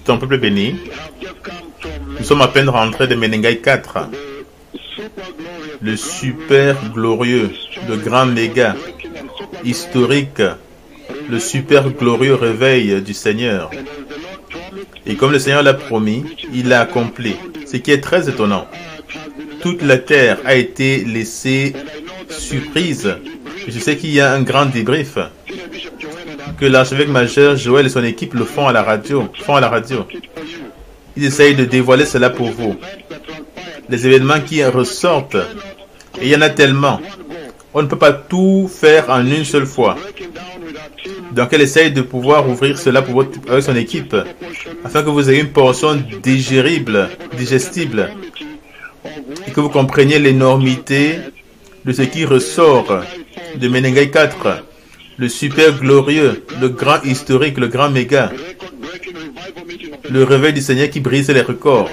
Ton peuple béni, nous sommes à peine rentrés de Menengai 4, le super glorieux, le grand méga, historique, le super glorieux réveil du Seigneur. Et comme le Seigneur l'a promis, il l'a accompli. Ce qui est très étonnant. Toute la terre a été laissée surprise. Je sais qu'il y a un grand débrief que l'archevêque majeur Joël et son équipe le font à la radio. Ils essayent de dévoiler cela pour vous. Les événements qui ressortent, et il y en a tellement. On ne peut pas tout faire en une seule fois. Donc elle essaye de pouvoir ouvrir cela pour avec son équipe, afin que vous ayez une portion digestible, et que vous compreniez l'énormité de ce qui ressort de Menengai 4, le super glorieux, le grand historique, le grand méga, le réveil du Seigneur qui brise les records.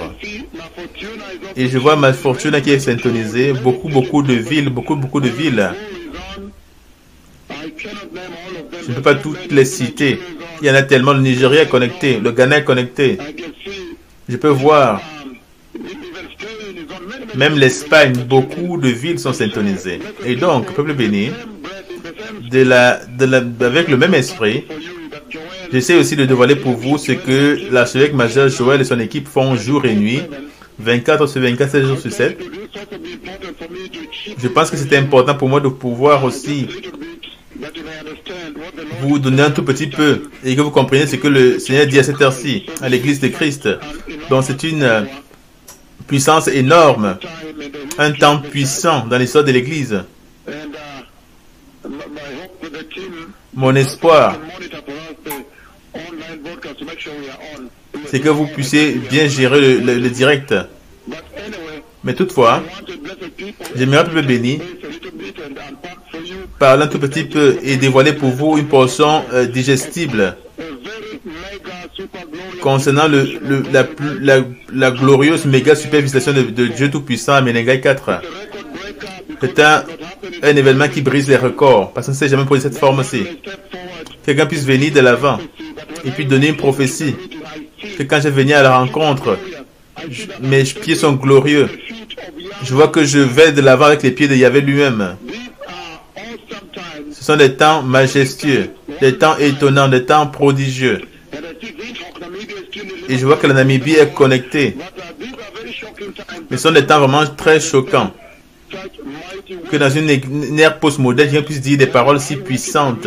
Et je vois ma fortune qui est syntonisée, beaucoup de villes. Je ne peux pas toutes les citer. Il y en a tellement. Le Nigeria est connecté, le Ghana est connecté. Je peux voir. Même l'Espagne, beaucoup de villes sont syntonisées. Et donc, peuple béni, avec le même esprit, j'essaie aussi de dévoiler pour vous ce que l'archevêque majeur Joël et son équipe font jour et nuit, 24 sur 24, 7 jours sur 7. Je pense que c'était important pour moi de pouvoir aussi vous donner un tout petit peu et que vous compreniez ce que le Seigneur dit à cette heure-ci, à l'église de Christ. Donc c'est une puissance énorme, un temps puissant dans l'histoire de l'église. Mon espoir, c'est que vous puissiez bien gérer le direct. Mais toutefois, j'aimerais un peu béni, parler un tout petit peu et dévoiler pour vous une portion digestible concernant la glorieuse méga super visitation de Dieu Tout-Puissant à Menengai 4. C'est un événement qui brise les records, parce qu'on ne s'est jamais produit cette forme-ci. Quelqu'un puisse venir de l'avant et puis donner une prophétie que quand je venais à la rencontre, mes pieds sont glorieux. Je vois que je vais de l'avant avec les pieds de Yahvé lui-même. Ce sont des temps majestueux, des temps étonnants, des temps prodigieux. Et je vois que la Namibie est connectée. Mais ce sont des temps vraiment très choquants. Que dans une ère postmoderne, quelqu'un puisse dire des paroles si puissantes.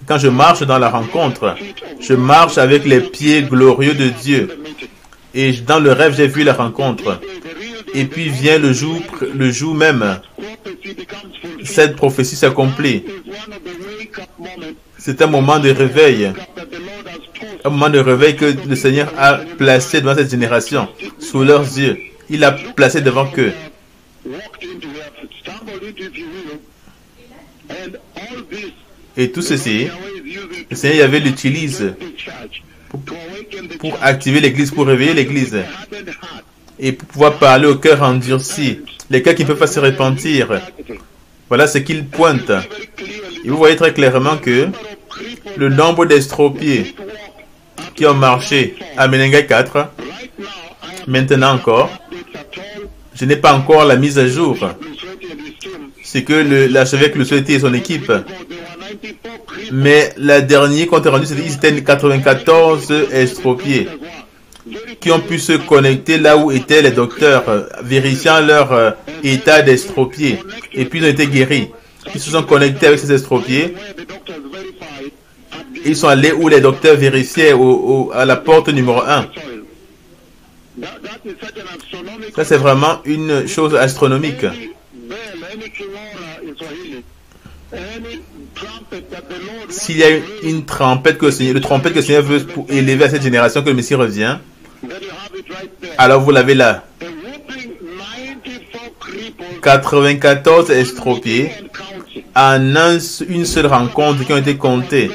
Quand je marche dans la rencontre, je marche avec les pieds glorieux de Dieu. Et dans le rêve, j'ai vu la rencontre. Et puis vient le jour même. Cette prophétie s'accomplit. C'est un moment de réveil. Un moment de réveil que le Seigneur a placé devant cette génération, sous leurs yeux. Il a placé devant eux. Et tout ceci, le Seigneur Yahvé l'utilise pour activer l'église, pour réveiller l'église. Et pour pouvoir parler au cœur endurci, les cœurs qui ne peuvent pas se repentir. Voilà ce qu'il pointe. Et vous voyez très clairement que le nombre d'estropiés qui ont marché à Menengai 4, maintenant encore, je n'ai pas encore la mise à jour. C'est que l'archevêque le souhaitait et son équipe. Mais la dernière compte rendu, c'était 94 estropiés qui ont pu se connecter là où étaient les docteurs, vérifiant leur état d'estropié. Et puis ils ont été guéris. Ils se sont connectés avec ces estropiés. Ils sont allés où les docteurs vérifiaient à la porte numéro 1. Ça, c'est vraiment une chose astronomique. S'il y a une trompette que le Seigneur veut pour élever à cette génération que le Messie revient, alors vous l'avez là. 94 estropiés en une seule rencontre qui ont été comptés.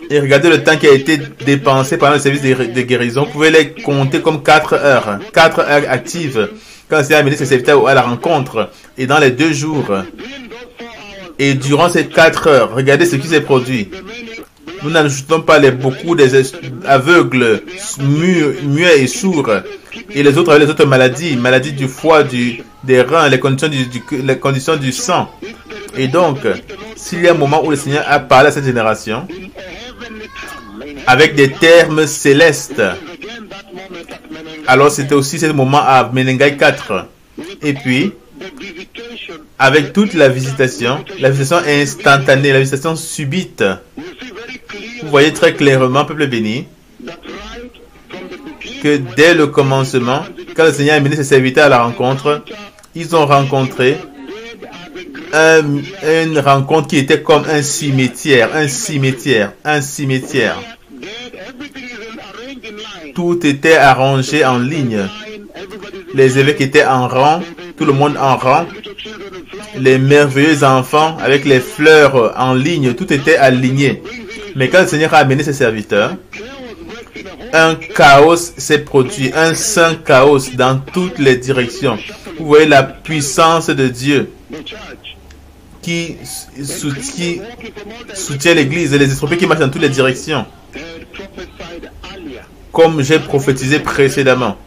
Et regardez le temps qui a été dépensé par le service de guérison. Vous pouvez les compter comme 4 heures. 4 heures actives. Quand c'est amené ses serviteurs à la rencontre. Et dans les 2 jours. Et durant ces 4 heures, regardez ce qui s'est produit. Nous n'ajoutons pas beaucoup des aveugles, muets et sourds. Et les autres avec les autres maladies, maladies du foie, des reins, les conditions du sang. Et donc, s'il y a un moment où le Seigneur a parlé à cette génération, avec des termes célestes, alors c'était aussi ce moment à Menengai 4. Et puis, avec toute la visitation instantanée, la visitation subite, vous voyez très clairement, peuple béni, que dès le commencement, quand le Seigneur a mené ses serviteurs à la rencontre, ils ont rencontré une rencontre qui était comme un cimetière. Tout était arrangé en ligne. Les évêques étaient en rang, tout le monde en rang. Les merveilleux enfants avec les fleurs en ligne, tout était aligné. Mais quand le Seigneur a amené ses serviteurs, un chaos s'est produit, un saint chaos dans toutes les directions. Vous voyez la puissance de Dieu qui soutient l'Église et les esprits qui marchent dans toutes les directions. Comme j'ai prophétisé précédemment.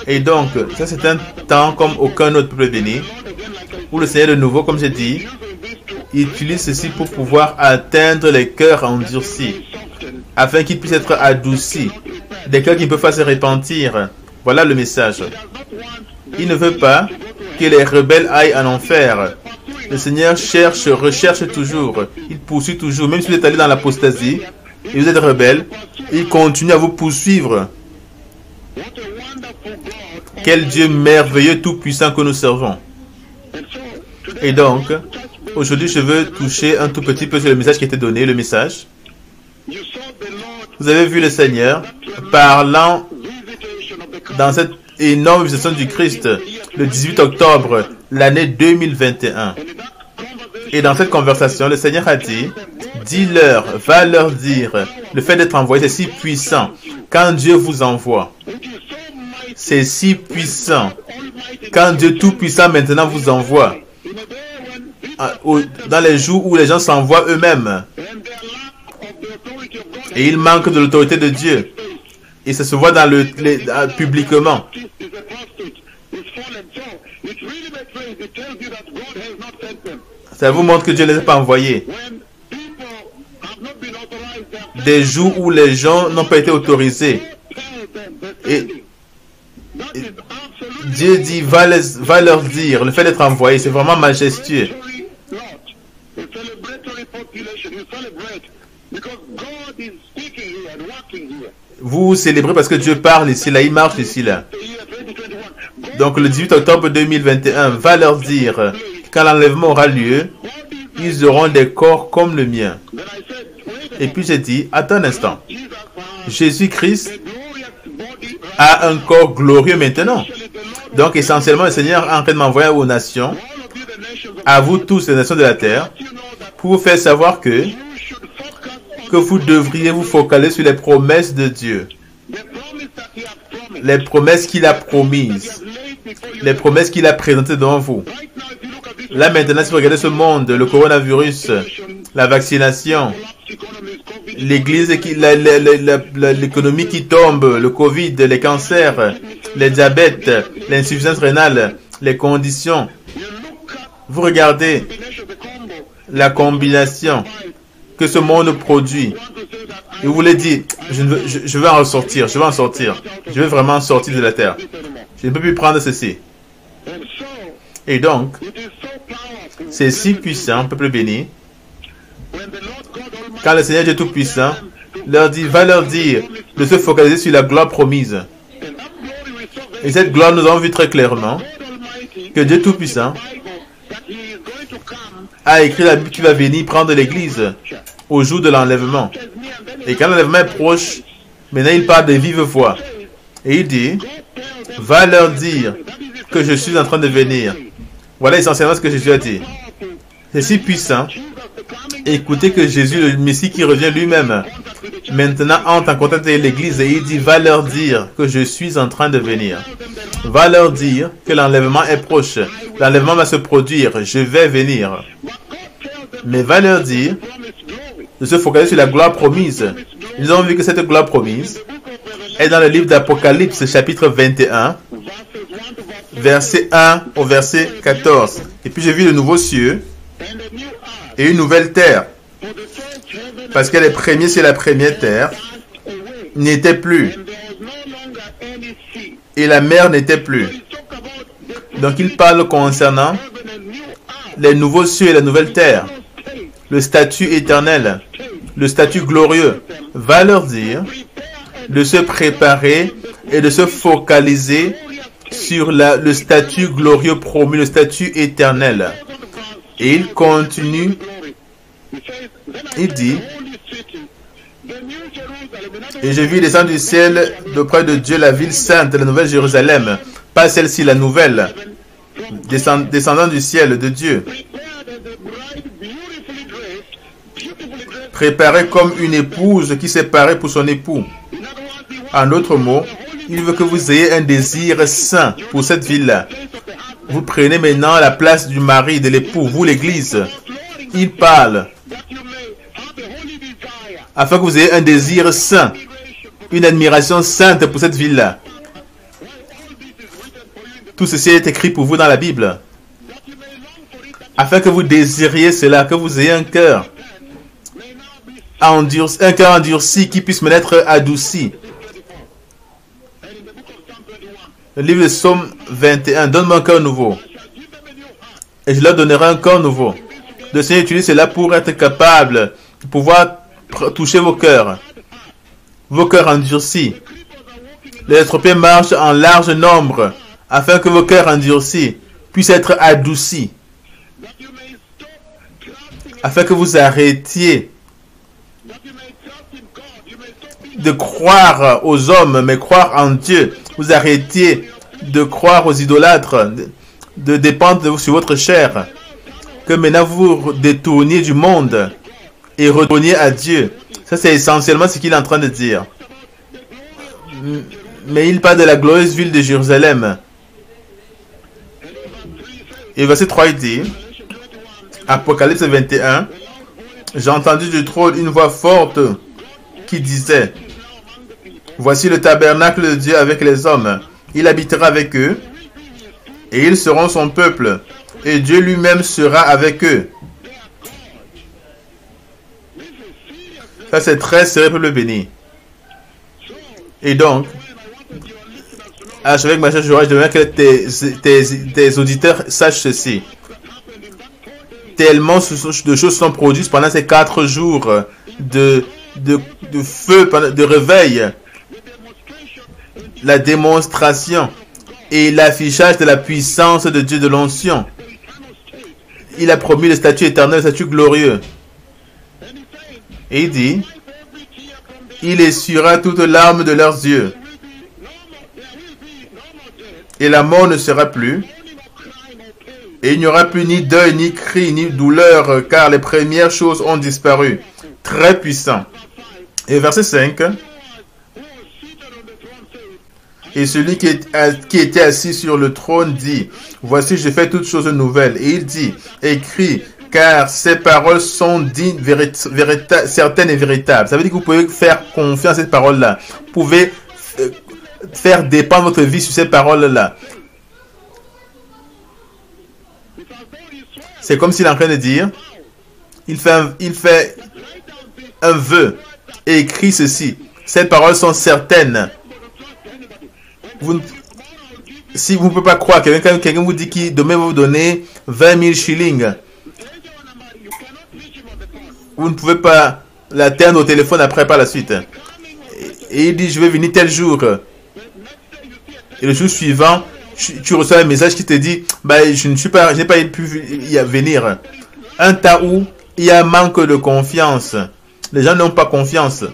Et donc, ça c'est un temps comme aucun autre peuple béni, où le Seigneur de nouveau, comme j'ai dit, utilise ceci pour pouvoir atteindre les cœurs endurcis, afin qu'ils puissent être adoucis, des cœurs qui ne peuvent pas se repentir. Voilà le message. Il ne veut pas que les rebelles aillent en enfer. Le Seigneur recherche toujours, il poursuit toujours, même si vous êtes allé dans l'apostasie, et vous êtes rebelle, il continue à vous poursuivre. Quel Dieu merveilleux, tout-puissant que nous servons. Et donc, aujourd'hui, je veux toucher un tout petit peu sur le message qui a été donné, le message. Vous avez vu le Seigneur parlant dans cette énorme visitation du Christ le 18 octobre, l'année 2021. Et dans cette conversation, le Seigneur a dit, dis-leur, va leur dire, le fait d'être envoyé, c'est si puissant. Quand Dieu vous envoie, c'est si puissant. Quand Dieu Tout-Puissant maintenant vous envoie, dans les jours où les gens s'envoient eux-mêmes, et ils manquent de l'autorité de Dieu, et ça se voit publiquement. Ça vous montre que Dieu ne les a pas envoyés. Des jours où les gens n'ont pas été autorisés. Et Dieu dit, va leur dire, le fait d'être envoyé, c'est vraiment majestueux. Vous célébrez parce que Dieu parle ici, là, il marche ici, là. Donc le 18 octobre 2021, va leur dire, quand l'enlèvement aura lieu, ils auront des corps comme le mien. Et puis j'ai dit, attends un instant, Jésus-Christ a un corps glorieux maintenant. Donc essentiellement, le Seigneur est en train de m'envoyer aux nations, à vous tous les nations de la terre, pour vous faire savoir que vous devriez vous focaliser sur les promesses de Dieu. Les promesses qu'il a promises. Les promesses qu'il a présentées devant vous. Là maintenant, si vous regardez ce monde, le coronavirus, la vaccination, l'église, l'économie qui tombe, le Covid, les cancers, les diabètes, l'insuffisance rénale, les conditions. Vous regardez la combinaison que ce monde produit. Et vous voulez dire, je vais en sortir, je vais vraiment sortir de la terre. Je ne peux plus prendre ceci. Et donc, c'est si puissant, peuple béni, quand le Seigneur Dieu Tout-Puissant leur dit, va leur dire de se focaliser sur la gloire promise. Et cette gloire, nous avons vu très clairement que Dieu Tout-Puissant a écrit la Bible qui va venir prendre l'église au jour de l'enlèvement. Et quand l'enlèvement est proche, maintenant il parle de vive voix. Et il dit, va leur dire que je suis en train de venir. Voilà essentiellement ce que Jésus a dit. C'est si puissant. Écoutez que Jésus, le Messie qui revient lui-même, maintenant entre en contact avec l'église et il dit, va leur dire que je suis en train de venir. Va leur dire que l'enlèvement est proche. L'enlèvement va se produire. Je vais venir. mais va leur dire de se focaliser sur la gloire promise. Ils ont vu que cette gloire promise est dans le livre d'Apocalypse, chapitre 21, verset 1 au verset 14. Et puis j'ai vu le nouveau cieux et une nouvelle terre. Parce que les premiers, c'est la première terre, n'étaient plus. Et la mer n'était plus. Donc il parle concernant les nouveaux cieux et la nouvelle terre. Le statut éternel, le statut glorieux, va leur dire de se préparer et de se focaliser sur le statut glorieux promis, le statut éternel. Et il continue, il dit, et je vis descendre du ciel d'auprès de Dieu la ville sainte, la nouvelle Jérusalem, pas celle-ci, la nouvelle, descendant du ciel de Dieu, préparée comme une épouse qui s'est parée pour son époux. En d'autres mots, il veut que vous ayez un désir saint pour cette ville-là. Vous prenez maintenant la place du mari, de l'époux, vous l'église. Il parle afin que vous ayez un désir saint, une admiration sainte pour cette ville-là. Tout ceci est écrit pour vous dans la Bible. Afin que vous désiriez cela, que vous ayez un cœur endurci qui puisse me être adouci. Le livre de Psaume 21, donne-moi un cœur nouveau et je leur donnerai un corps nouveau. Le Seigneur utilise cela pour être capable de pouvoir toucher vos cœurs endurcis. Les Éthiopiens marchent en large nombre afin que vos cœurs endurcis puissent être adoucis, afin que vous arrêtiez de croire aux hommes, mais croire en Dieu. Vous arrêtiez de croire aux idolâtres, de dépendre sur votre chair. Que maintenant vous vous détourniez du monde et retourniez à Dieu. Ça, c'est essentiellement ce qu'il est en train de dire. Mais il parle de la glorieuse ville de Jérusalem. Et verset 3, il dit, Apocalypse 21, j'ai entendu du trône une voix forte qui disait, voici le tabernacle de Dieu avec les hommes. Il habitera avec eux, et ils seront son peuple, et Dieu lui-même sera avec eux. Ça, c'est très sérieux, peuple béni. Et donc, avec ma chère Joël, je demande que tes auditeurs sachent ceci. Tellement de choses sont produites pendant ces 4 jours de feu, de réveil, la démonstration et l'affichage de la puissance de Dieu, de l'onction. Il a promis le statut éternel, le statut glorieux. Et il dit, il essuiera toute larme de leurs yeux. Et la mort ne sera plus. Et il n'y aura plus ni deuil, ni cri, ni douleur, car les premières choses ont disparu. Très puissant. Et verset 5. Et celui qui était assis sur le trône dit, voici, je fais toutes choses nouvelles. Et il dit, écris, car ces paroles sont dignes, certaines et véritables. Ça veut dire que vous pouvez faire confiance à ces paroles-là. Vous pouvez faire dépendre votre vie sur ces paroles-là. C'est comme s'il est en train de dire, il fait un vœu et écrit ceci. Ces paroles sont certaines. Si vous ne pouvez pas croire, quelqu'un vous dit qu'il demain vous donner 20 000 shillings, vous ne pouvez pas l'atteindre au téléphone après par la suite. Et il dit, je vais venir tel jour. Et le jour suivant, tu reçois un message qui te dit, je n'ai pas pu y venir. Un temps où il y a un manque de confiance. Les gens n'ont pas confiance.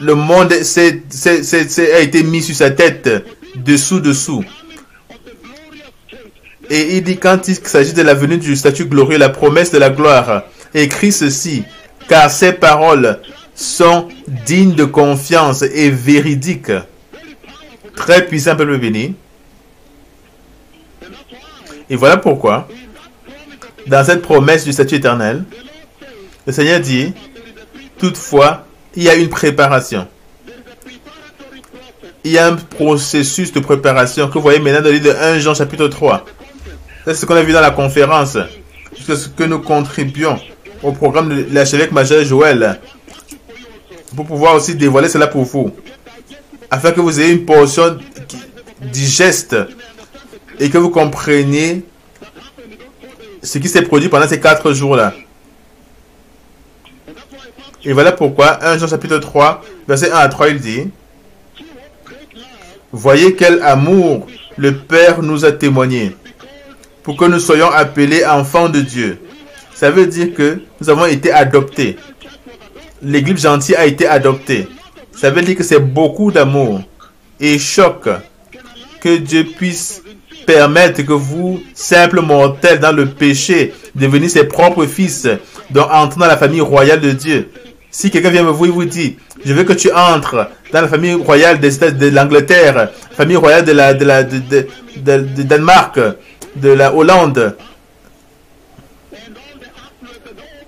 Le monde a été mis sur sa tête, dessous. Et il dit, quand il s'agit de la venue du statut glorieux, la promesse de la gloire, écrit ceci, car ces paroles sont dignes de confiance et véridiques. Très puissant, peuple béni. Et voilà pourquoi dans cette promesse du statut éternel, le Seigneur dit, toutefois, il y a une préparation. Il y a un processus de préparation que vous voyez maintenant dans le livre de 1 Jean chapitre 3. C'est ce qu'on a vu dans la conférence. C'est ce que nous contribuons au programme de l'archevêque majeur Joël pour pouvoir aussi dévoiler cela pour vous, afin que vous ayez une portion digeste et que vous compreniez ce qui s'est produit pendant ces 4 jours-là. Et voilà pourquoi 1 Jean chapitre 3, verset 1 à 3, il dit, voyez quel amour le Père nous a témoigné pour que nous soyons appelés enfants de Dieu. Ça veut dire que nous avons été adoptés. L'église gentille a été adoptée. Ça veut dire que c'est beaucoup d'amour et choc que Dieu puisse permettre que vous, simples mortels dans le péché, devenez ses propres fils, donc entrez dans la famille royale de Dieu. Si quelqu'un vient vous, il vous dit, je veux que tu entres dans la famille royale de l'Angleterre, famille royale de Danemark, de la Hollande,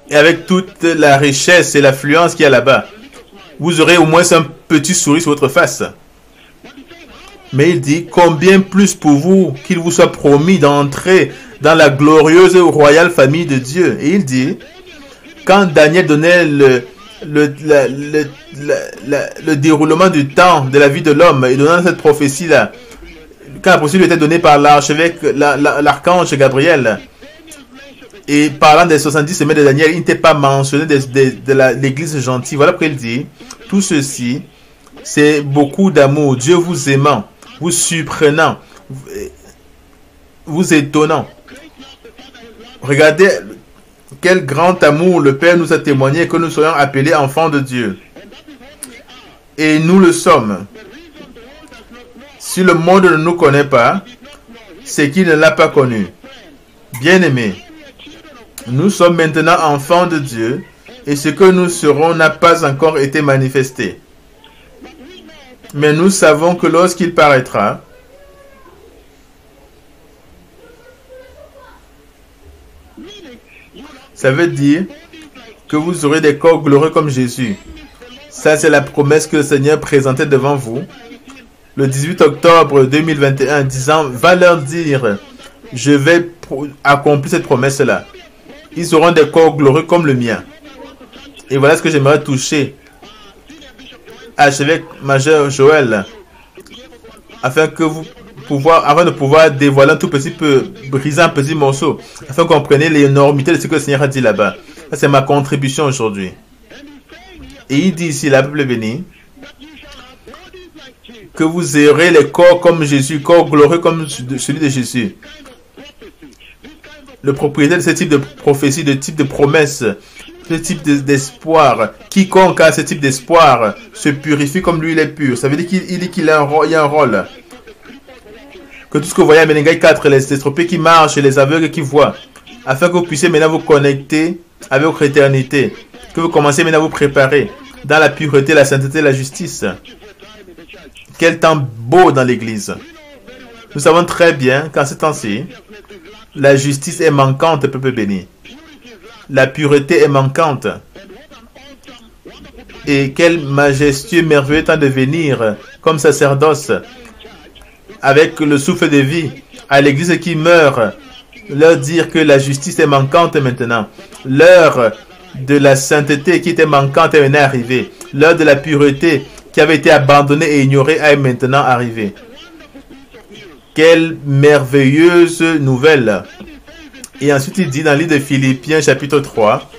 et avec toute la richesse et l'affluence qu'il y a là-bas, vous aurez au moins un petit sourire sur votre face. Mais il dit, combien plus pour vous qu'il vous soit promis d'entrer dans la glorieuse royale famille de Dieu. Et il dit, quand Daniel donnait le déroulement du temps de la vie de l'homme et donnant cette prophétie-là, quand la prophétie lui était donnée par l'archevêque, l'archange Gabriel, et parlant des 70 semaines de Daniel, il n'était pas mentionné de l'église gentille. Voilà pourquoi il dit, tout ceci, c'est beaucoup d'amour, Dieu vous aimant, vous surprenant, vous étonnant. Regardez quel grand amour le Père nous a témoigné que nous soyons appelés enfants de Dieu. Et nous le sommes. Si le monde ne nous connaît pas, c'est qu'il ne l'a pas connu. Bien-aimés, nous sommes maintenant enfants de Dieu et ce que nous serons n'a pas encore été manifesté. Mais nous savons que lorsqu'il paraîtra, ça veut dire que vous aurez des corps glorieux comme Jésus. Ça, c'est la promesse que le Seigneur présentait devant vous le 18 octobre 2021, disant, va leur dire, je vais accomplir cette promesse-là. Ils auront des corps glorieux comme le mien. Et voilà ce que j'aimerais toucher à l'archevêque majeur Joël, afin de pouvoir dévoiler un tout petit peu, briser un petit morceau, afin que vous compreniez l'énormité de ce que le Seigneur a dit là-bas. Ça, c'est ma contribution aujourd'hui. Et il dit ici, la Bible bénie, que vous aurez les corps comme Jésus, corps glorieux comme celui de Jésus. Le propriétaire de ce type de prophétie, de type de promesse, ce type d'espoir, quiconque a ce type d'espoir se purifie comme lui il est pur. Ça veut dire qu'il a un rôle. Que tout ce que vous voyez à Menengai 4, les estropiés qui marchent et les aveugles qui voient, afin que vous puissiez maintenant vous connecter avec votre éternité, que vous commencez maintenant à vous préparer dans la pureté, la sainteté, la justice. Quel temps beau dans l'église. Nous savons très bien qu'en ce temps-ci, la justice est manquante, peuple béni. La pureté est manquante. Et quel majestueux, merveilleux temps de venir comme sacerdoce avec le souffle de vie à l'église qui meurt, leur dire que la justice est manquante maintenant. L'heure de la sainteté qui était manquante est maintenant arrivée. L'heure de la pureté qui avait été abandonnée et ignorée est maintenant arrivée. Quelle merveilleuse nouvelle! Et ensuite il dit dans le livre de Philippiens chapitre 3,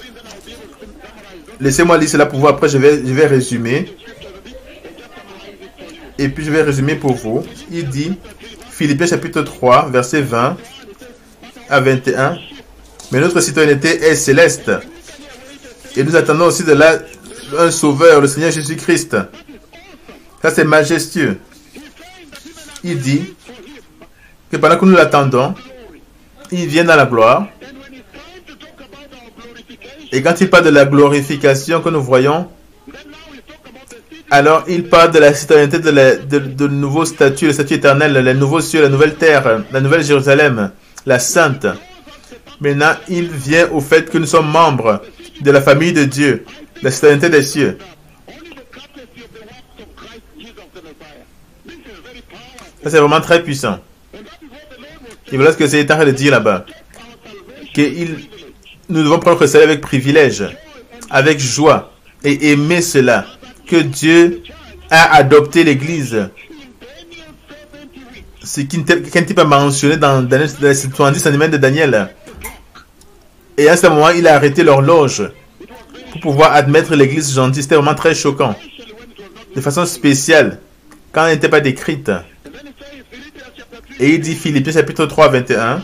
laissez-moi lire cela pour vous, après je vais résumer. Et puis je vais résumer pour vous. Il dit, Philippiens chapitre 3, verset 20 à 21, mais notre citoyenneté est céleste. Et nous attendons aussi de là un sauveur, le Seigneur Jésus-Christ. Ça c'est majestueux. Il dit que pendant que nous l'attendons, il vient dans la gloire. Et quand il parle de la glorification que nous voyons, alors il parle de la citoyenneté de nouveau statut, le statut éternel, les nouveaux cieux, la nouvelle terre, la nouvelle Jérusalem, la sainte. Maintenant, il vient au fait que nous sommes membres de la famille de Dieu, de la citoyenneté des cieux. Ça, c'est vraiment très puissant. Et voilà ce que c'est en train de dire là-bas. Nous devons prendre le salut avec privilège, avec joie, et aimer cela. Que Dieu a adopté l'Église. Ce qui n'était pas mentionné dans les 70 animaux de Daniel. Et à ce moment, il a arrêté l'horloge pour pouvoir admettre l'Église gentille. C'était vraiment très choquant. De façon spéciale, quand elle n'était pas décrite. Et il dit, Philippiens chapitre 3, 21,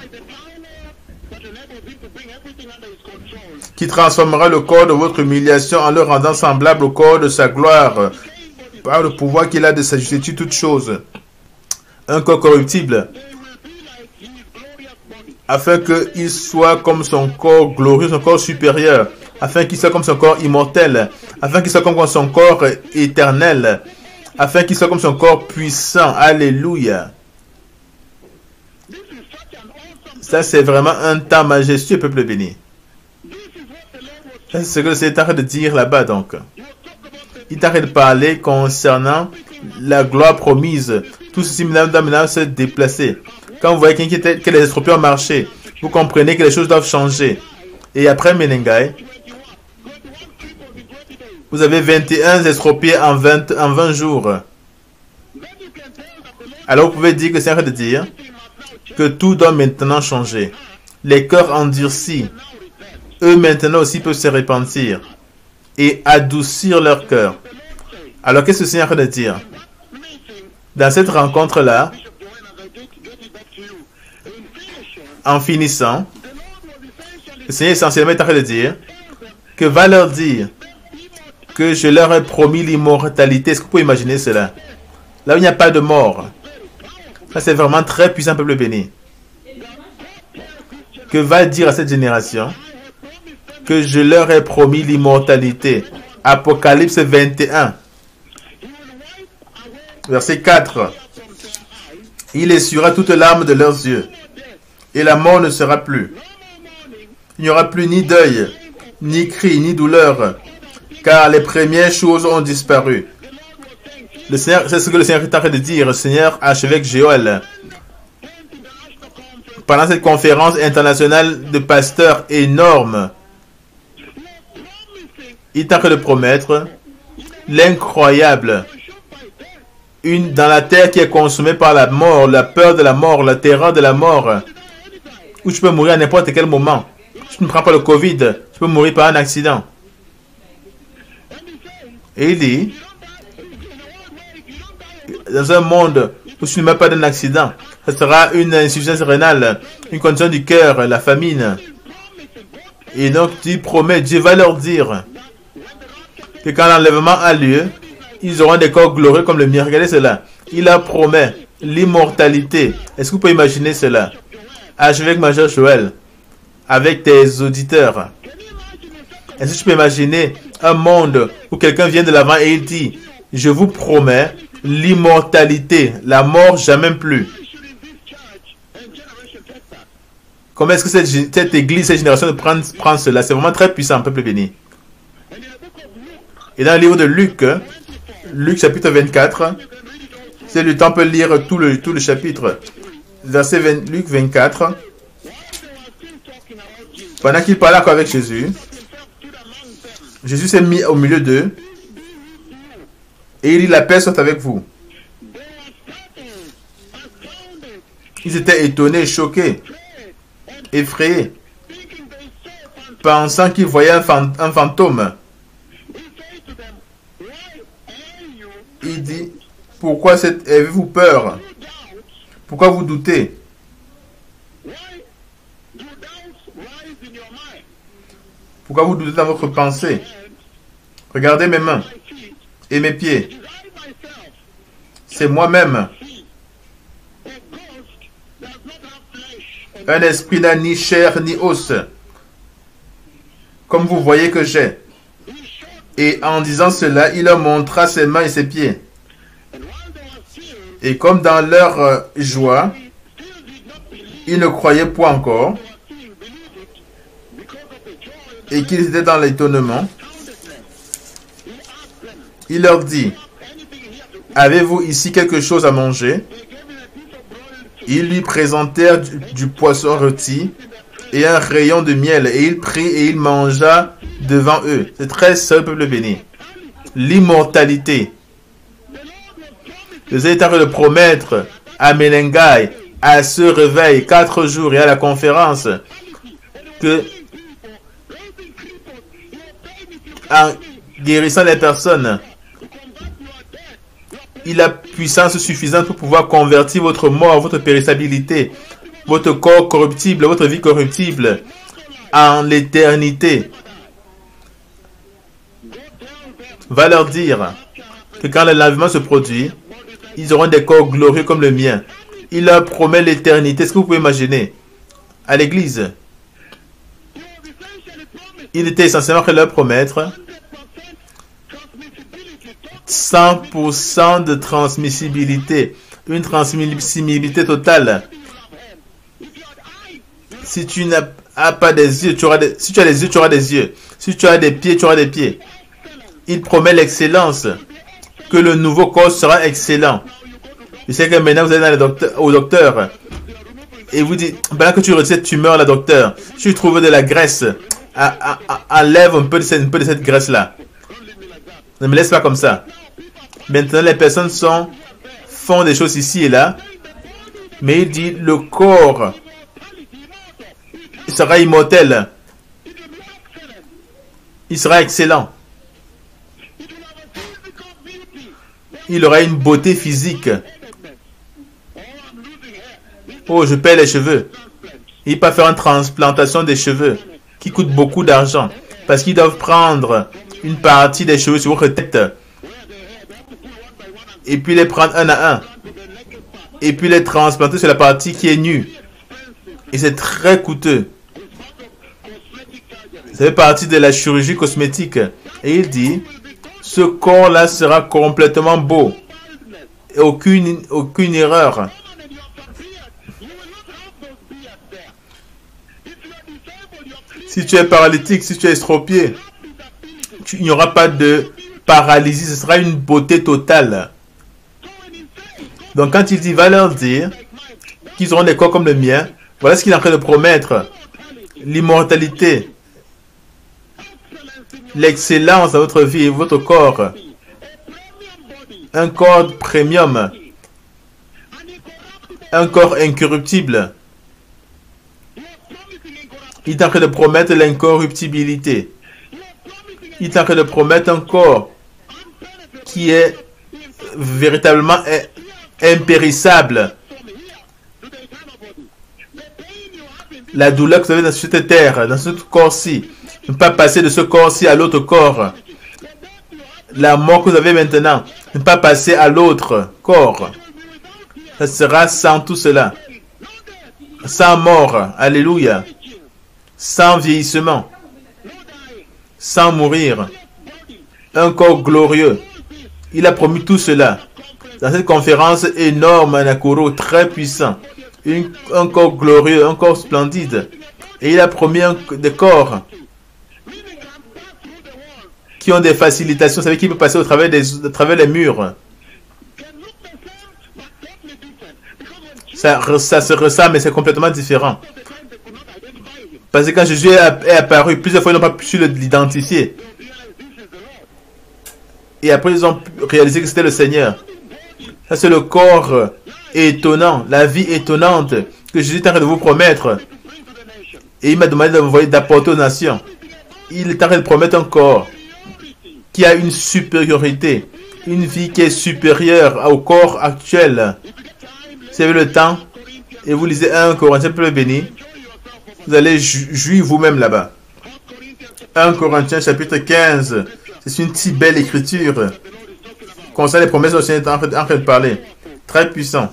qui transformera le corps de votre humiliation en le rendant semblable au corps de sa gloire, par le pouvoir qu'il a de s'ajuster toutes choses. Un corps corruptible, afin qu'il soit comme son corps glorieux, son corps supérieur, afin qu'il soit comme son corps immortel, afin qu'il soit comme son corps éternel, afin qu'il soit comme son corps puissant. Alléluia. Ça, c'est vraiment un temps majestueux, peuple béni. C'est ce que c'est en train de dire là-bas, donc. Il est en train de parler concernant la gloire promise. Tout ceci, maintenant, se déplacer. Quand vous voyez que les estropiés ont marché, vous comprenez que les choses doivent changer. Et après Menengai, vous avez 21 estropiés en 20 jours. Alors vous pouvez dire que c'est en train de dire que tout doit maintenant changer. Les cœurs endurcis, eux maintenant aussi peuvent se repentir et adoucir leur cœur. Alors qu'est-ce que c'est en train de dire? Dans cette rencontre-là, en finissant, le Seigneur essentiellement est en train de dire que va leur dire que je leur ai promis l'immortalité. Est-ce que vous pouvez imaginer cela? Là où il n'y a pas de mort. Ça, c'est vraiment très puissant, peuple béni. Que va dire à cette génération que je leur ai promis l'immortalité. Apocalypse 21. Verset 4. Il essuiera toute larme de leurs yeux. Et la mort ne sera plus. Il n'y aura plus ni deuil, ni cri, ni douleur. Car les premières choses ont disparu. Le Seigneur, c'est ce que le Seigneur est en train de dire. Le Seigneur, archevêque Joël, pendant cette conférence internationale de pasteurs énorme, il est en train de promettre l'incroyable. Dans la terre qui est consumée par la mort, la peur de la mort, la terreur de la mort, où tu peux mourir à n'importe quel moment. Si tu ne prends pas le Covid, tu peux mourir par un accident. Et il dit, dans un monde où tu ne meurs pas d'un accident, ce sera une insuffisance rénale, une condition du cœur, la famine. Et donc, Dieu promet, Dieu va leur dire que quand l'enlèvement a lieu, ils auront des corps glorieux comme le mien. Regardez cela. Il a promis l'immortalité. Est-ce que vous pouvez imaginer cela? Archevêque major Joël, avec tes auditeurs. Est-ce que tu peux imaginer un monde où quelqu'un vient de l'avant et il dit, je vous promets l'immortalité, la mort jamais plus. Comment est-ce que cette église, cette génération prend cela? C'est vraiment très puissant, peuple béni. Et dans le livre de Luc, Luc chapitre 24, c'est le temps peut lire tout le chapitre. Verset Luc 24. Pendant qu'il parlait encore avec Jésus, Jésus s'est mis au milieu d'eux et il dit, la paix soit avec vous. Ils étaient étonnés, choqués, effrayés, pensant qu'ils voyaient un fantôme. Il dit, pourquoi avez-vous peur? Pourquoi vous doutez? Pourquoi vous doutez dans votre pensée? Regardez mes mains et mes pieds. C'est moi-même. Un esprit n'a ni chair ni os, comme vous voyez que j'ai. Et en disant cela, il leur montra ses mains et ses pieds. Et comme dans leur joie, ils ne croyaient point encore. et qu'ils étaient dans l'étonnement, il leur dit, avez-vous ici quelque chose à manger? Ils lui présentèrent du poisson rôti et un rayon de miel, et il prit et il mangea devant eux. C'est très simple, peuple béni. L'immortalité. Le Seigneur est en train de promettre à Menengai, à ce réveil, 4 jours et à la conférence, que en guérissant les personnes, il a puissance suffisante pour pouvoir convertir votre mort, votre périssabilité, votre corps corruptible, votre vie corruptible en l'éternité. Va leur dire que quand le lavement se produit, ils auront des corps glorieux comme le mien. Il leur promet l'éternité. Est-ce que vous pouvez imaginer? À l'église, il était essentiellement de leur promettre 100% de transmissibilité, une transmissibilité totale. Si tu n'as pas des yeux, tu auras des... Si tu as des yeux, tu auras des yeux. Si tu as des pieds, tu auras des pieds. Il promet l'excellence, que le nouveau corps sera excellent. Je sais que maintenant vous allez au docteur et vous dites, pendant que tu retires cette tumeur, là, docteur, tu trouves de la graisse, enlève un peu de cette graisse-là. Ne me laisse pas comme ça. Maintenant, les personnes font des choses ici et là, mais il dit, le corps sera immortel. Il sera excellent. Il aura une beauté physique. Oh, je perds les cheveux. Il peut faire une transplantation des cheveux qui coûte beaucoup d'argent parce qu'ils doivent prendre une partie des cheveux sur votre tête et puis les prendre un à un et puis les transplanter sur la partie qui est nue. Et c'est très coûteux. Ça fait partie de la chirurgie cosmétique. Et il dit, ce corps-là sera complètement beau. Et aucune erreur. Si tu es paralytique, si tu es estropié, il n'y aura pas de paralysie. Ce sera une beauté totale. Donc quand il dit, va leur dire qu'ils auront des corps comme le mien, voilà ce qu'il est en train de promettre. L'immortalité, l'excellence dans votre vie et votre corps. Un corps premium. Un corps incorruptible. Il est en train de promettre l'incorruptibilité. Il est en train de promettre un corps qui est véritablement impérissable. La douleur que vous avez dans cette terre, dans ce corps-ci, ne pas passer de ce corps-ci à l'autre corps. La mort que vous avez maintenant, ne pas passer à l'autre corps. Ça sera sans tout cela. Sans mort. Alléluia. Sans vieillissement. Sans mourir. Un corps glorieux. Il a promis tout cela. Dans cette conférence énorme à Nakuru, très puissant. Un corps glorieux, un corps splendide. Et il a promis des corps qui ont des facilitations. Vous savez qu'il peut passer au travers les murs. Ça se ressemble, mais c'est complètement différent. Parce que quand Jésus est apparu, plusieurs fois, ils n'ont pas pu l'identifier. Et après, ils ont réalisé que c'était le Seigneur. Ça, c'est le corps étonnant, la vie étonnante que Jésus est en train de vous promettre. Et il m'a demandé d'apporter aux nations. Il est en train de promettre un corps qui a une supériorité, une vie qui est supérieure au corps actuel. Si vous avez le temps et vous lisez 1 Corinthiens, peu béni, vous allez jouir vous-même là-bas. 1 Corinthiens chapitre 15, c'est une si belle écriture concernant les promesses dont le Seigneur est en train de parler. Très puissant.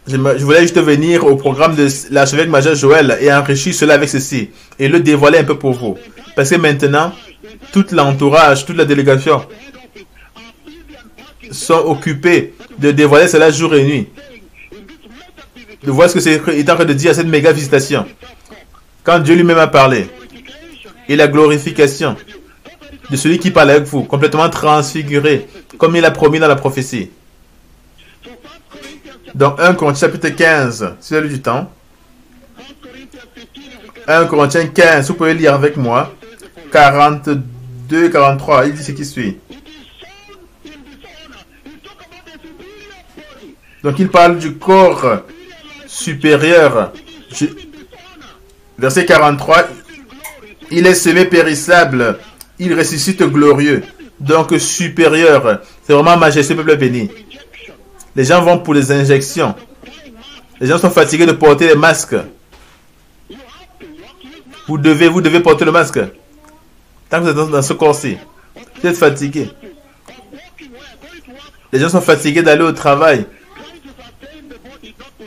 Je voulais juste venir au programme de l'archevêque major Joël et enrichir cela avec ceci et le dévoiler un peu pour vous. Parce que maintenant, tout l'entourage, toute la délégation sont occupés de dévoiler cela jour et nuit. De voir ce que c'est en train de dire à cette méga visitation. Quand Dieu lui-même a parlé, et la glorification de celui qui parle avec vous, complètement transfiguré, comme il a promis dans la prophétie. Dans 1 Corinthiens chapitre 15, si vous avez du temps, 1 Corinthiens 15, vous pouvez lire avec moi, 42, 43, il dit ce qui suit. Donc il parle du corps supérieur. Verset 43, il est semé périssable, il ressuscite glorieux. Donc supérieur, c'est vraiment majestueux, peuple béni. Les gens vont pour les injections. Les gens sont fatigués de porter les masques. Vous devez porter le masque. Tant que vous êtes dans ce corps-ci, vous êtes fatigué. Les gens sont fatigués d'aller au travail.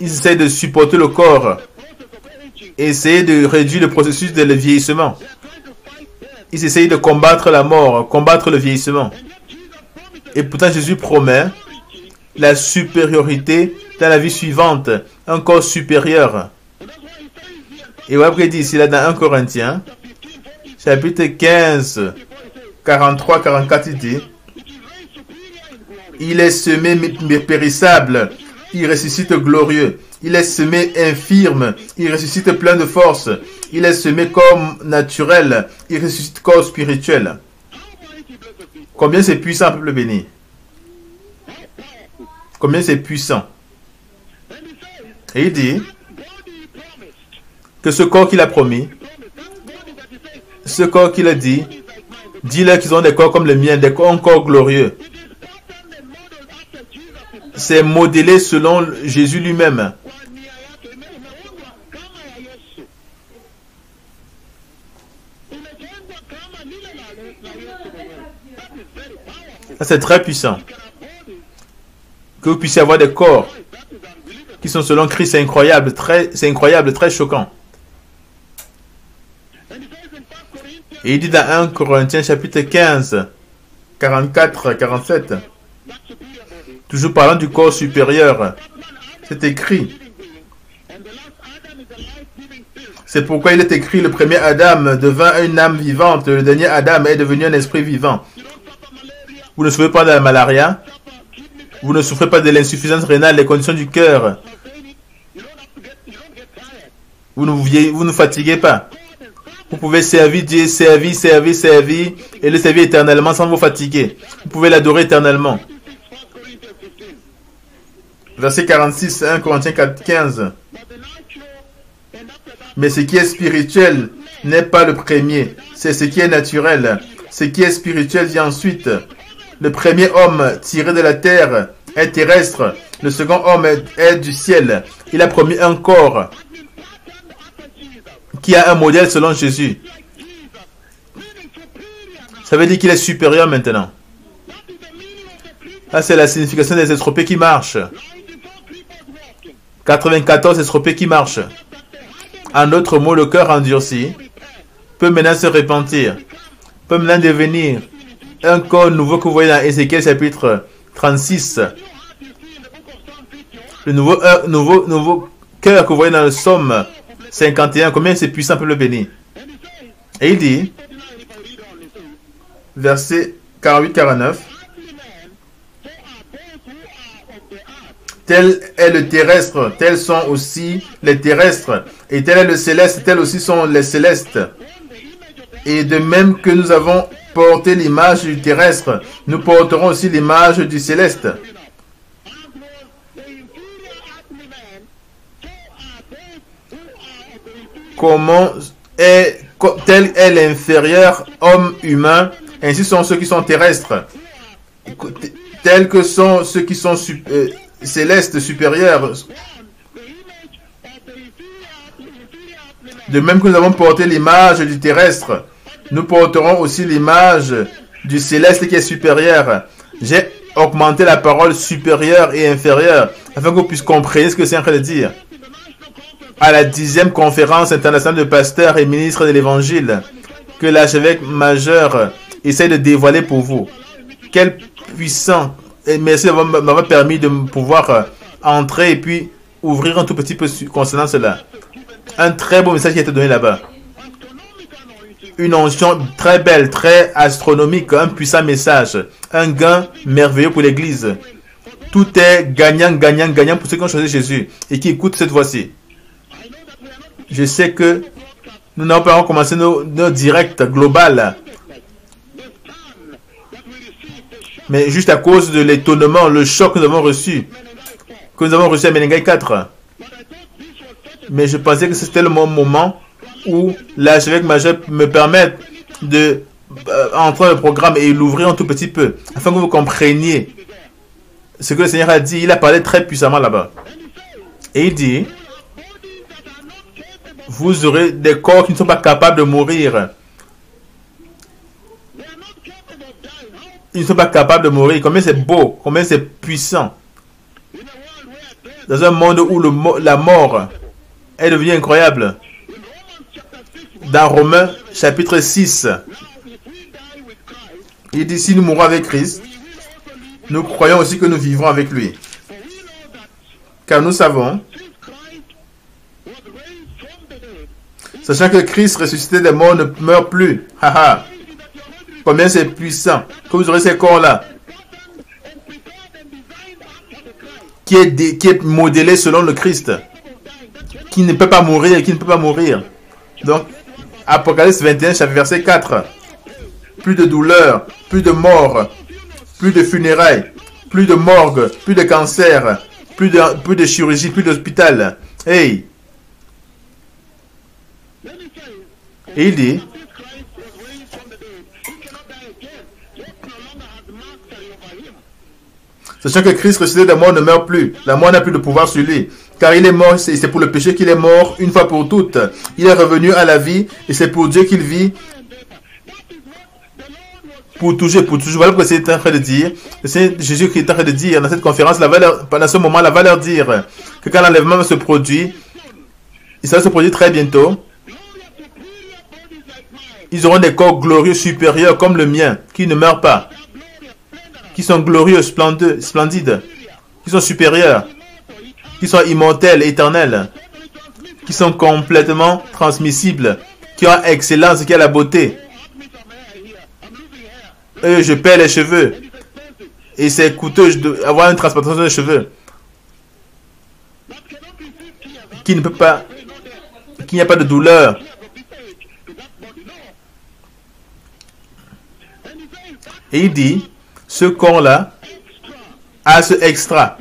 Ils essayent de supporter le corps. Essayer de réduire le processus de vieillissement. Ils essayent de combattre la mort, combattre le vieillissement. Et pourtant Jésus promet la supériorité dans la vie suivante, un corps supérieur. Et après il dit ici là dans 1 Corinthiens, chapitre 15, 43, 44, il dit, il est semé périssable, il ressuscite glorieux. Il est semé infirme, il ressuscite plein de force. Il est semé corps naturel, il ressuscite corps spirituel. Combien c'est puissant, peuple béni? Combien c'est puissant? Et il dit que ce corps qu'il a promis, ce corps qu'il a dit, dis-leur qu'ils ont des corps comme le mien, des corps glorieux. C'est modélé selon Jésus lui-même. C'est très puissant. Que vous puissiez avoir des corps qui sont selon Christ, c'est incroyable, très choquant. Et il dit dans 1 Corinthiens chapitre 15, 44, 47, toujours parlant du corps supérieur, c'est écrit. C'est pourquoi il est écrit, le premier Adam devint une âme vivante, le dernier Adam est devenu un esprit vivant. Vous ne souffrez pas de la malaria, vous ne souffrez pas de l'insuffisance rénale, les conditions du cœur. Vous ne fatiguez pas. Vous pouvez servir Dieu, servir, et le servir éternellement sans vous fatiguer. Vous pouvez l'adorer éternellement. Verset 46, 1 Corinthiens 4, 15. Mais ce qui est spirituel n'est pas le premier, c'est ce qui est naturel. Ce qui est spirituel vient ensuite. Le premier homme tiré de la terre est terrestre. Le second homme est du ciel. Il a promis un corps qui a un modèle selon Jésus. Ça veut dire qu'il est supérieur maintenant. Ça, c'est la signification des estropés qui marchent. 94 estropés qui marchent. En d'autres mots, le cœur endurci peut maintenant se repentir, peut maintenant devenir un corps nouveau que vous voyez dans Ézéchiel chapitre 36. Le nouveau cœur que vous voyez dans le psaume 51. Combien c'est puissant, peut le bénir. Et il dit, verset 48-49, tel est le terrestre, tels sont aussi les terrestres, et tel est le céleste, tels aussi sont les célestes. Et de même que nous avons porté l'image du terrestre, nous porterons aussi l'image du céleste. Tel est l'inférieur homme humain, ainsi sont ceux qui sont terrestres. Tels que sont ceux qui sont célestes, supérieurs. De même que nous avons porté l'image du terrestre, nous porterons aussi l'image du céleste qui est supérieur. J'ai augmenté la parole supérieure et inférieure afin que vous puissiez comprendre ce que c'est en train de dire. À la 10e conférence internationale de pasteurs et ministres de l'évangile que l'archevêque majeur essaie de dévoiler pour vous. Quel puissant! Et merci d'avoir permis de pouvoir entrer et puis ouvrir un tout petit peu concernant cela. Un très beau message qui a été donné là-bas. Une onction très belle, très astronomique, un puissant message. Un gain merveilleux pour l'Église. Tout est gagnant, gagnant, gagnant pour ceux qui ont choisi Jésus et qui écoutent cette fois-ci. Je sais que nous n'avons pas commencé nos directs globales. Mais juste à cause de l'étonnement, le choc que nous avons reçu à Menengai 4. Mais je pensais que c'était le moment où l'archevêque majeur me permette de entrer dans le programme et l'ouvrir un tout petit peu, afin que vous compreniez ce que le Seigneur a dit. Il a parlé très puissamment là-bas. Et il dit, vous aurez des corps qui ne sont pas capables de mourir. Ils ne sont pas capables de mourir. Combien c'est beau, combien c'est puissant. Dans un monde où la mort est devenue incroyable. Dans Romains chapitre 6, il dit, si nous mourons avec Christ, nous croyons aussi que nous vivrons avec lui. Car nous savons, sachant que Christ ressuscité des morts ne meurt plus. Haha. Combien c'est puissant que vous aurez ces corps-là qui est modélé selon le Christ, qui ne peut pas mourir, Donc, Apocalypse 21, verset 4. Plus de douleur, plus de mort, plus de funérailles, plus de morgue, plus de cancer, plus de chirurgie, plus d'hôpital. Hey! Et il dit, sachant que Christ ressuscité des morts ne meurt plus, la mort n'a plus de pouvoir sur lui, car il est mort, c'est pour le péché qu'il est mort une fois pour toutes. Il est revenu à la vie, et c'est pour Dieu qu'il vit, pour toujours. Voilà ce que c'est en train de dire. C'est Jésus qui est en train de dire dans cette conférence, pendant ce moment, la va leur dire que quand l'enlèvement se produit, et ça va se produire très bientôt, ils auront des corps glorieux supérieurs comme le mien, qui ne meurent pas, qui sont glorieux, splendides, qui sont supérieurs, qui sont immortels, éternels, qui sont complètement transmissibles, qui ont excellence, qui ont la beauté. Et je perds les cheveux. Et c'est coûteux d'avoir une transplantation de cheveux. Qui ne peut pas, qui n'y a pas de douleur. Et il dit, ce corps-là a ce extra.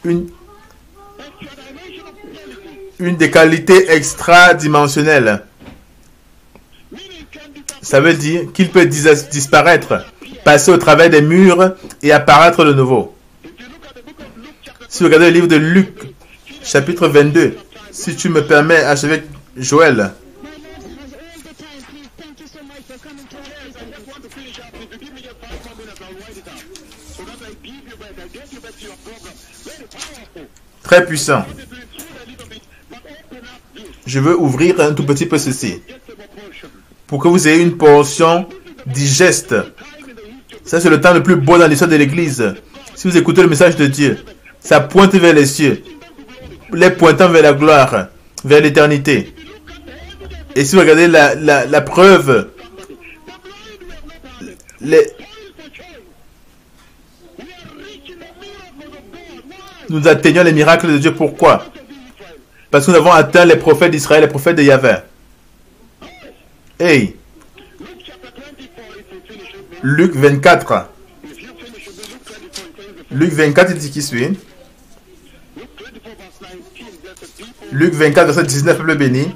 Une des qualités extra-dimensionnelles. Ça veut dire qu'il peut disparaître, passer au travers des murs et apparaître de nouveau. Si vous regardez le livre de Luc, chapitre 22, si tu me permets, archevêque Joël. Très puissant. Je veux ouvrir un tout petit peu ceci, pour que vous ayez une portion digeste. Ça, c'est le temps le plus beau dans l'histoire de l'Église. Si vous écoutez le message de Dieu, ça pointe vers les cieux, les pointant vers la gloire, vers l'éternité. Et si vous regardez la preuve, nous atteignons les miracles de Dieu. Pourquoi? Parce que nous avons atteint les prophètes d'Israël, les prophètes de Yahvé. Hey! Luc 24. Luc 24, il dit qui suit? Luc 24, verset 19, peuple béni.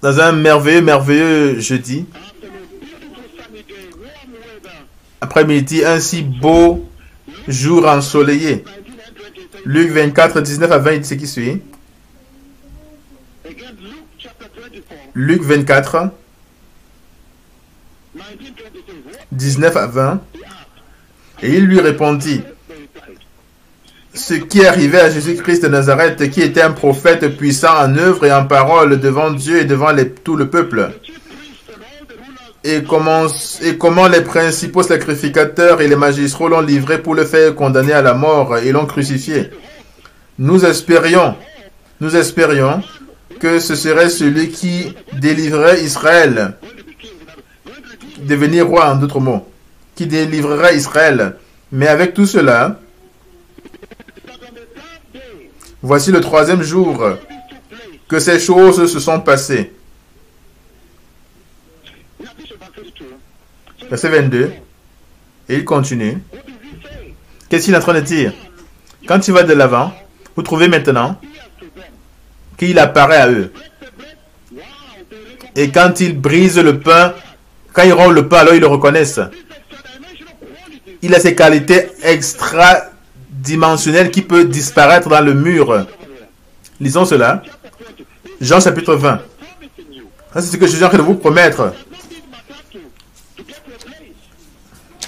Dans un merveilleux jeudi, après-midi, un si beau jour ensoleillé. Luc 24, 19 à 20, il dit ce qui suit. Luc 24, 19 à 20. Et il lui répondit, ce qui arrivait à Jésus-Christ de Nazareth, qui était un prophète puissant en œuvre et en parole devant Dieu et devant tout le peuple. Et comment les principaux sacrificateurs et les magistrats l'ont livré pour le faire condamner à la mort et l'ont crucifié. Nous espérions que ce serait celui qui délivrerait Israël, devenir roi en d'autres mots, qui délivrerait Israël. Mais avec tout cela, voici le troisième jour que ces choses se sont passées. Verset 22. Et il continue. Qu'est-ce qu'il est en train de dire? Quand il va de l'avant, vous trouvez maintenant qu'il apparaît à eux. Et quand il brise le pain, quand il rompt le pain, alors ils le reconnaissent. Il a ces qualités extra-dimensionnelles qui peuvent disparaître dans le mur. Lisons cela. Jean chapitre 20. Ça, c'est ce que Jésus est en train de vous promettre.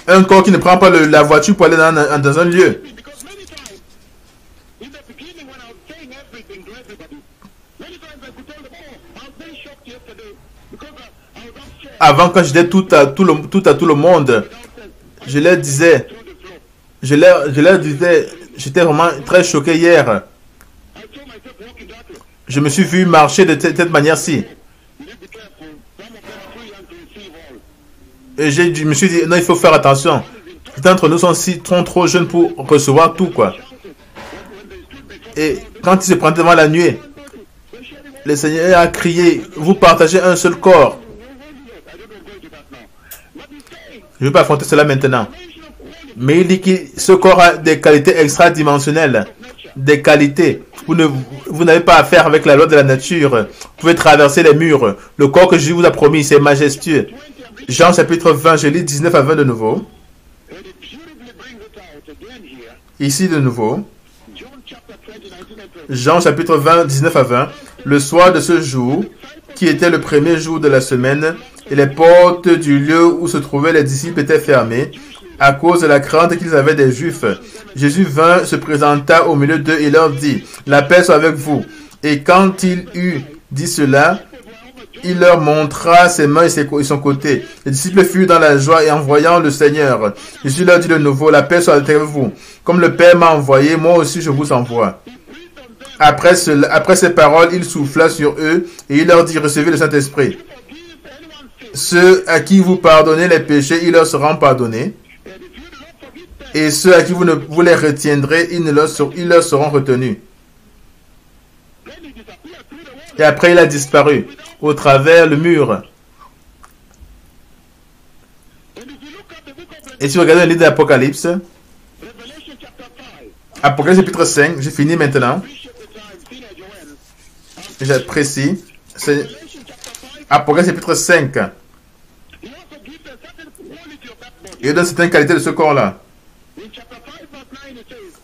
Un corps qui ne prend pas la voiture pour aller dans un lieu. Avant, quand j'étais tout à tout le monde, je leur disais, j'étais vraiment très choqué hier. Je me suis vu marcher de cette manière-ci. Et je me suis dit, non, il faut faire attention. D'entre nous sont trop jeunes pour recevoir tout, quoi. Et quand il se prend devant la nuée, le Seigneur a crié, vous partagez un seul corps. Je ne vais pas affronter cela maintenant. Mais il dit que ce corps a des qualités extradimensionnelles. Des qualités. Vous n'avez pas affaire avec la loi de la nature. Vous pouvez traverser les murs. Le corps que Jésus vous a promis, c'est majestueux. Jean chapitre 20, je lis 19 à 20 de nouveau. Ici de nouveau. Jean chapitre 20, 19 à 20. Le soir de ce jour, qui était le premier jour de la semaine, et les portes du lieu où se trouvaient les disciples étaient fermées, à cause de la crainte qu'ils avaient des Juifs. Jésus vint, se présenta au milieu d'eux et leur dit, « La paix soit avec vous. » Et quand il eut dit cela, il leur montra ses mains et son côté. Les disciples furent dans la joie et en voyant le Seigneur. Jésus leur dit de nouveau, « La paix soit avec vous. Comme le Père m'a envoyé, moi aussi je vous envoie. » Après ces paroles, il souffla sur eux et il leur dit, « Recevez le Saint-Esprit. Ceux à qui vous pardonnez les péchés, ils leur seront pardonnés. Et ceux à qui vous les retiendrez, ils leur seront retenus. » Et après, il a disparu au travers le mur. Et si vous regardez le livre de l'Apocalypse, Apocalypse chapitre 5, j'ai fini maintenant. J'apprécie. C'est Apocalypse chapitre 5. Il donne certaines qualités de ce corps-là.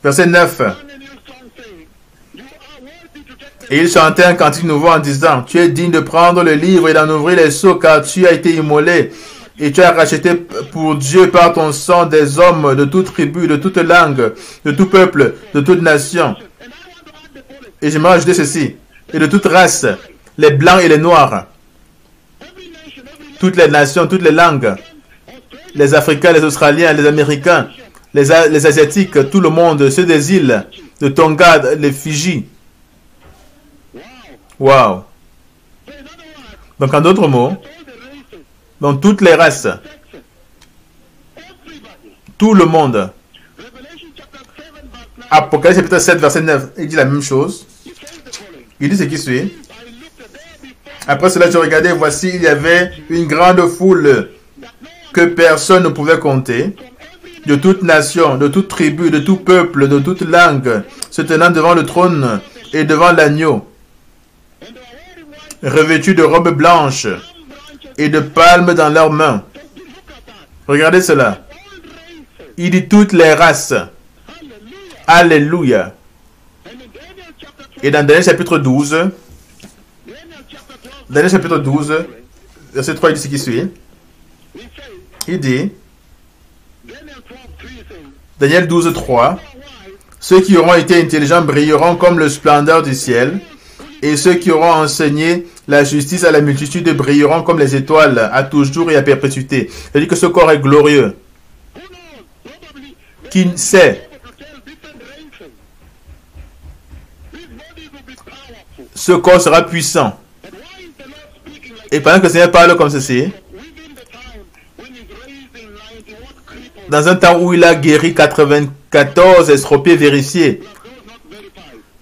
Verset 9. Et il chantait un cantique nouveau en disant, « Tu es digne de prendre le livre et d'en ouvrir les sceaux, car tu as été immolé, et tu as racheté pour Dieu par ton sang des hommes de toute tribu, de toute langue, de tout peuple, de toute nation. » Et je m'ai ajouté ceci, et de toute race, les blancs et les noirs, toutes les nations, toutes les langues, les Africains, les Australiens, les Américains, les Asiatiques, tout le monde, ceux des îles, de Tonga, les Fidji. Wow. Donc, en d'autres mots, dans toutes les races, tout le monde. Apocalypse chapitre 7, verset 9, il dit la même chose. Il dit ce qui suit. Après cela, je regardais, voici, il y avait une grande foule que personne ne pouvait compter, de toute nation, de toute tribu, de tout peuple, de toute langue, se tenant devant le trône et devant l'agneau, revêtus de robes blanches et de palmes dans leurs mains. Regardez cela. Il dit toutes les races. Alléluia. Et dans Daniel chapitre 12, verset 3, il dit ce qui suit. Il dit, Daniel 12, 3, ceux qui auront été intelligents brilleront comme le splendeur du ciel, et ceux qui auront enseigné la justice à la multitude brilleront comme les étoiles à toujours et à perpétuité. C'est-à-dire que ce corps est glorieux. Qui sait? ce corps sera puissant. Et pendant que le Seigneur parle comme ceci, dans un temps où il a guéri 94 estropiés vérifiés,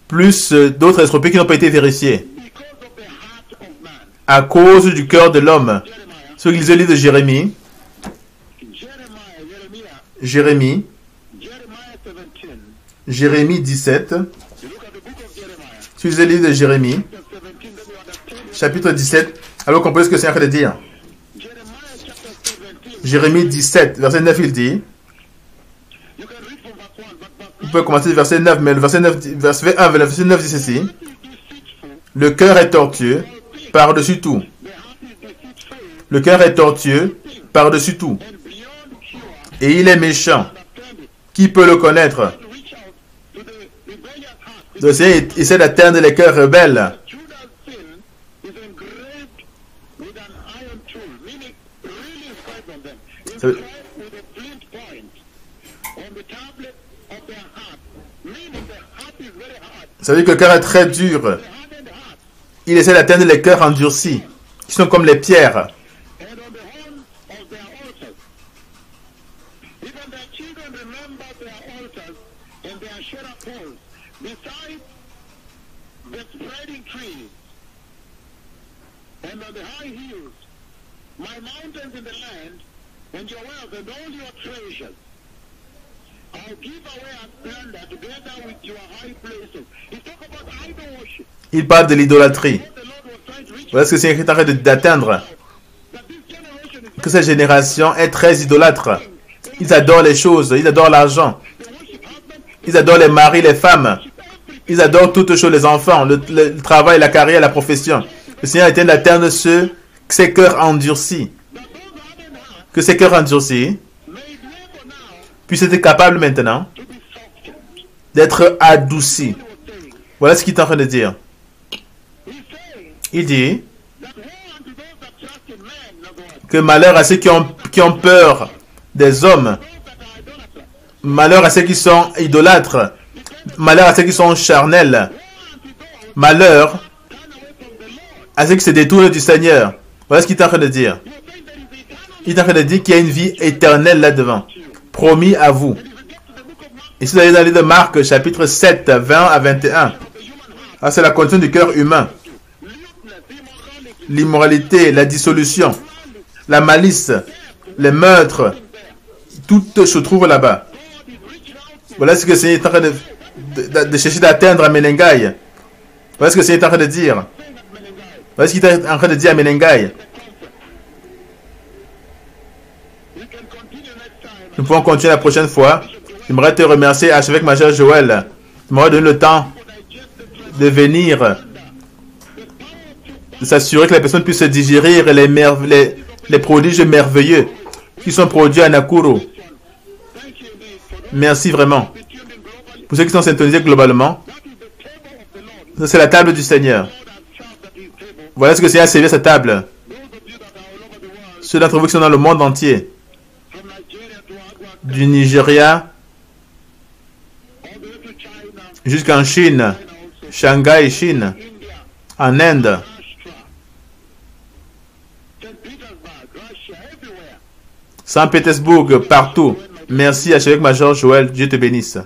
plus d'autres estropiés qui n'ont pas été vérifiés, à cause du cœur de l'homme. Ce qu'ils lisent le livre de Jérémie, Jérémie 17, suivez le livre de Jérémie, chapitre 17, alors comprenez ce que le Seigneur veut dire. Jérémie 17, verset 9, il dit, vous pouvez commencer du verset 9, mais le verset 9, verset 1, le verset 9 dit ceci, le cœur est tortueux par-dessus tout. Le cœur est tortueux par-dessus tout. Et il est méchant. Qui peut le connaître? Le Seigneur essaie d'atteindre les cœurs rebelles. Ça veut dire que le cœur est très dur. Il essaie d'atteindre les cœurs endurcis, qui sont comme les pierres. Il parle de l'idolâtrie. Voilà ce que c'est écrit en train d'atteindre. Que cette génération est très idolâtre. Ils adorent les choses, ils adorent l'argent. Ils adorent les maris, les femmes. Ils adorent toutes choses, les enfants, le travail, la carrière, la profession. Le Seigneur est en train d'atteindre ces cœurs endurcis. Que ces cœurs endurcis puissent être capables maintenant d'être adoucis. Voilà ce qu'il est en train de dire. Il dit que malheur à ceux qui ont peur des hommes, malheur à ceux qui sont idolâtres, malheur à ceux qui sont charnels, malheur à ceux qui se détournent du Seigneur. Voilà ce qu'il est en train de dire. Il est en train de dire qu'il y a une vie éternelle là-devant, promis à vous. Et si vous allez dans le livre de Marc, chapitre 7, 20 à 21, c'est la condition du cœur humain. L'immoralité, la dissolution, la malice, les meurtres, tout se trouve là-bas. Voilà ce que le Seigneur est en train de chercher d'atteindre à Menengai. Voilà ce que le Seigneur est en train de dire. Voilà ce qu'il est en train de dire à Menengai. Nous pouvons continuer la prochaine fois. J'aimerais te remercier, archevêque major Joël. Tu m'auras donné le temps de venir, de s'assurer que les personnes puissent digérer les prodiges merveilleux qui sont produits à Nakuru. Merci vraiment. Pour ceux qui sont syntonisés globalement, c'est la table du Seigneur. Voilà ce que le Seigneur a servi à sa table. Ceux d'entre vous qui sont dans le monde entier, du Nigeria jusqu'en Chine, Shanghai, Chine, en Inde, Saint-Pétersbourg, partout. Merci, archevêque major Joël. Dieu te bénisse.